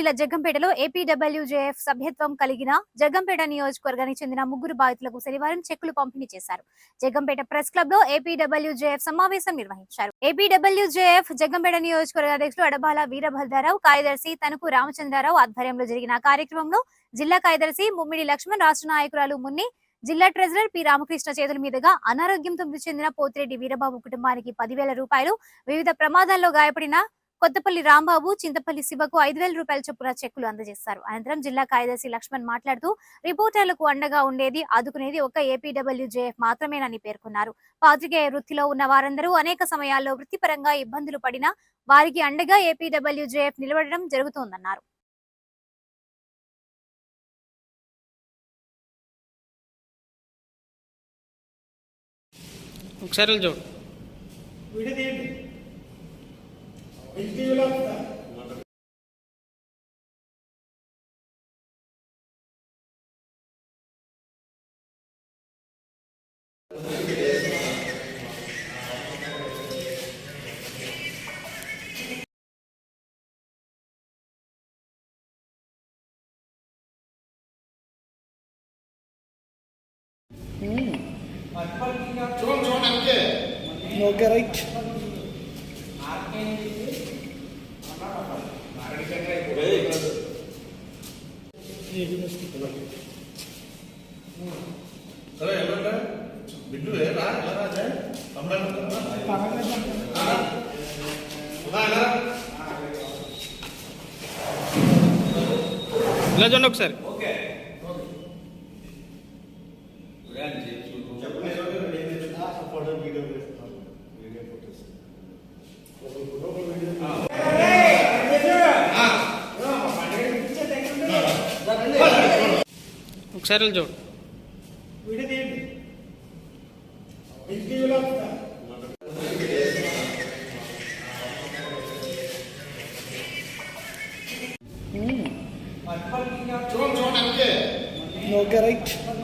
జిల్లా జగ్గంపేటలో ఏపీడబ్ల్యూజేఎఫ్ సభ్యత్వం కలిగిన జగ్గంపేట నియోజకవర్గానికి చెందిన ముగ్గురు బాధితులకు శనివారం చెక్కులు పంపిణీ చేశారు. జగ్గంపేట ప్రెస్ క్లబ్ లో ఏపీడబ్ల్యూజేఎఫ్ సమావేశం నిర్వహించారు. ఏపీడబ్ల్యూజేఎఫ్ జగ్గంపేట నియోజకవర్గ అధ్యక్షులు అడబాల వీరభద్రరావు, కార్యదర్శి తణుకు రామచంద్రరావు ఆధ్వర్యంలో జరిగిన కార్యక్రమంలో జిల్లా కార్యదర్శి ముమ్మిడి లక్ష్మణ్, రాష్ట్ర నాయకురాలు మున్ని, జిల్లా ట్రెజరర్ పి రామకృష్ణ చేతుల మీదుగా అనారోగ్యంతో మృతి చెందిన పోతిరెడ్డి వీరబాబు కుటుంబానికి 10,000 రూపాయలు, వివిధ ప్రమాదాల్లో గాయపడిన కొత్తపల్లి రాంబాబు, చింతపల్లి శివకు 5,000 రూపాయల చొప్పున చెక్కులు అందజేశారు. అనంతరం జిల్లా కార్యదర్శి లక్ష్మణ్ మాట్లాడుతూ రిపోర్టర్లకు అండగా ఉండేది, ఆదుకునేది ఒక్క ఏపీడబ్ల్యూజేఎఫ్ మాత్రమేనని పేర్కొన్నారు. పాత్రికేయ వృత్తిలో ఉన్న వారందరూ అనేక సమయాల్లో వృత్తిపరంగా ఇబ్బందులు పడినా వారికి అండగా ఏపీడబ్ల్యూజేఎఫ్ నిలబడడం జరుగుతోందన్నారు. ఒకసారి చూడు Okay, right. ఇలా చూడండి ఒకసారి. ఒకసారి చూడు Okay, right.